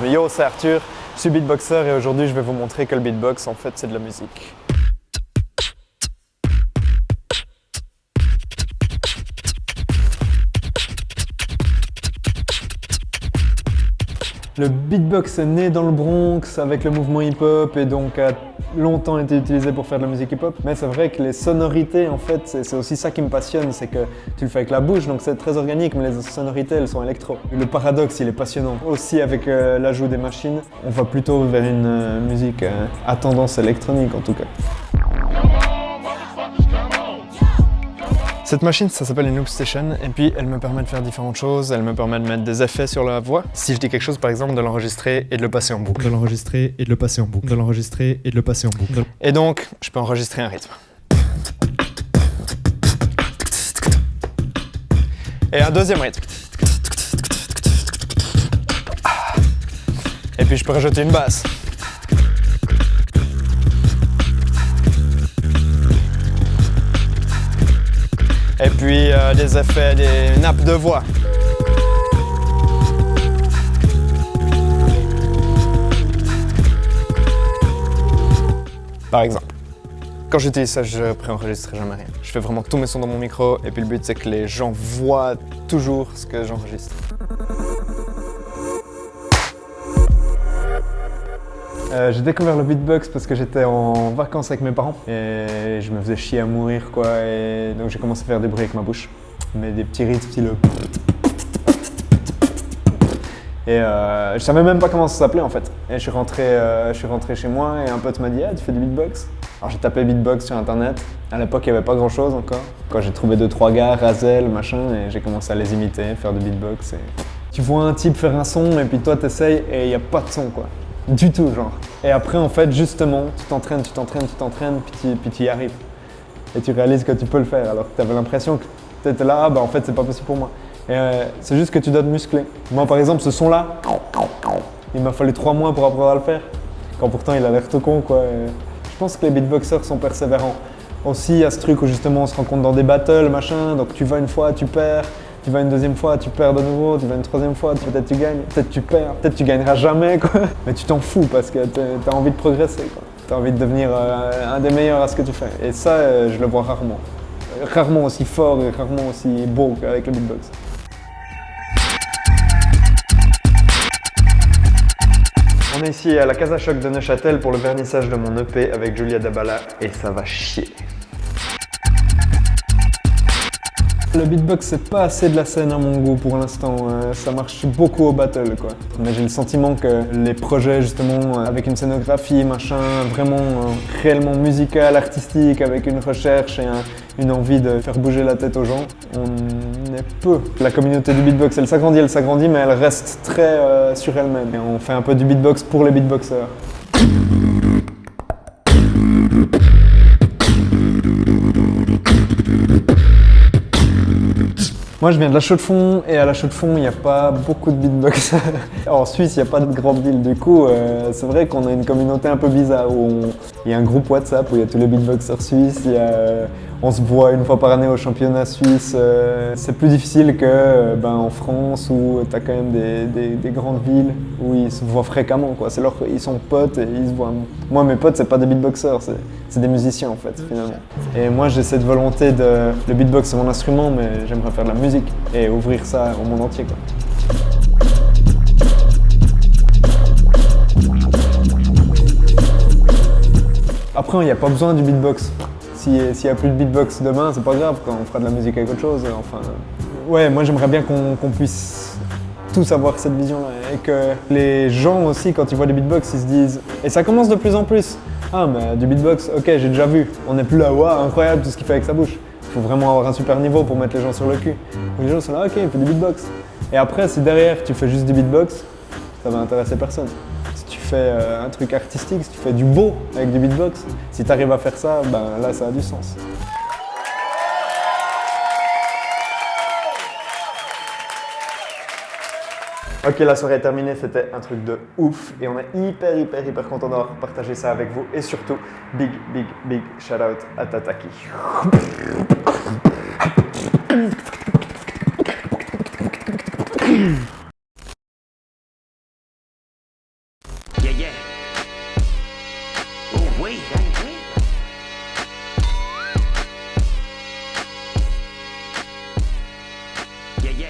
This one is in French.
Yo, c'est Arthur, je suis beatboxer et aujourd'hui je vais vous montrer que le beatbox en fait c'est de la musique. Le beatbox est né dans le Bronx avec le mouvement hip-hop et donc a longtemps été utilisé pour faire de la musique hip-hop. Mais c'est vrai que les sonorités, en fait, c'est aussi ça qui me passionne, c'est que tu le fais avec la bouche, donc c'est très organique, mais les sonorités, elles sont électro. Le paradoxe, il est passionnant. Aussi avec l'ajout des machines, on va plutôt vers une musique à tendance électronique en tout cas. Cette machine, ça s'appelle une Loop Station et puis elle me permet de faire différentes choses. Elle me permet de mettre des effets sur la voix. Si je dis quelque chose, par exemple, de l'enregistrer et de le passer en boucle. De l'enregistrer et de le passer en boucle. De l'enregistrer et de le passer en boucle. Et donc, je peux enregistrer un rythme. Et un deuxième rythme. Et puis je peux rajouter une basse. Et puis des effets, des nappes de voix. Par exemple. Quand j'utilise ça, je préenregistre jamais rien. Je fais vraiment tous mes sons dans mon micro et puis le but c'est que les gens voient toujours ce que j'enregistre. J'ai découvert le beatbox parce que j'étais en vacances avec mes parents et je me faisais chier à mourir quoi et donc j'ai commencé à faire des bruits avec ma bouche, mais des petits rythmes style et je savais même pas comment ça s'appelait en fait et je suis rentré chez moi et un pote m'a dit ah tu fais du beatbox? Alors j'ai tapé beatbox sur internet, à l'époque il n'y avait pas grand chose encore. Quand j'ai trouvé 2-3 gars, Razel, machin et j'ai commencé à les imiter, faire du beatbox et... Tu vois un type faire un son et puis toi t'essayes et il n'y a pas de son quoi. Du tout, genre. Et après, en fait, justement, tu t'entraînes, puis tu y arrives. Et tu réalises que tu peux le faire, alors que tu avais l'impression que tu étais là, ah bah en fait, c'est pas possible pour moi. Et c'est juste que tu dois te muscler. Moi, par exemple, ce son-là, il m'a fallu 3 mois pour apprendre à le faire. Quand pourtant, il a l'air tout con, quoi. Et je pense que les beatboxers sont persévérants. Aussi, il y a ce truc où justement, on se rencontre dans des battles, machin, donc tu vas une fois, tu perds. Tu vas une deuxième fois, tu perds de nouveau, tu vas une troisième fois, peut-être tu gagnes, peut-être tu perds, peut-être tu gagneras jamais quoi. Mais tu t'en fous parce que t'as envie de progresser quoi. T'as envie de devenir un des meilleurs à ce que tu fais. Et ça, je le vois rarement. Rarement aussi fort et rarement aussi beau qu'avec le beatbox. On est ici à la Casa Choc de Neuchâtel pour le vernissage de mon EP avec Julia Dabala et ça va chier. Le beatbox c'est pas assez de la scène à mon goût pour l'instant, ça marche beaucoup au battle quoi. Mais j'ai le sentiment que les projets justement avec une scénographie, machin, vraiment réellement musical, artistique, avec une recherche et une envie de faire bouger la tête aux gens, on est peu. La communauté du beatbox elle s'agrandit mais elle reste très sur elle-même. Et on fait un peu du beatbox pour les beatboxers. Moi je viens de La Chaux-de-Fonds et à La Chaux-de-Fonds il n'y a pas beaucoup de beatbox. En Suisse il n'y a pas de grande ville, du coup c'est vrai qu'on a une communauté un peu bizarre où il y a un groupe WhatsApp où il y a tous les beatboxers suisses, on se voit une fois par année au championnat suisse. C'est plus difficile que en France où tu as quand même des grandes villes où ils se voient fréquemment quoi. Ils sont potes et ils se voient. Moi mes potes c'est pas des beatboxers, c'est des musiciens en fait finalement. Et moi j'ai cette volonté le beatbox c'est mon instrument mais j'aimerais faire de la musique et ouvrir ça au monde entier quoi. Après il n'y a pas besoin du beatbox. S'il n'y a plus de beatbox demain, c'est pas grave, quand on fera de la musique avec autre chose. Enfin, ouais, moi j'aimerais bien qu'on puisse tous avoir cette vision-là et que les gens aussi, quand ils voient des beatbox, ils se disent, et ça commence de plus en plus, ah mais du beatbox, ok, j'ai déjà vu, on n'est plus là, waouh, incroyable tout ce qu'il fait avec sa bouche. Il faut vraiment avoir un super niveau pour mettre les gens sur le cul. Les gens sont là, ok, il fait du beatbox. Et après, si derrière tu fais juste du beatbox, ça va intéresser personne. Si tu fais un truc artistique, si tu fais du beau avec du beatbox, si tu arrives à faire ça, là ça a du sens. Ok, la soirée est terminée, c'était un truc de ouf et on est hyper content d'avoir partagé ça avec vous et surtout, big shout out à Tataki. Yeah, yeah. Oh, wait.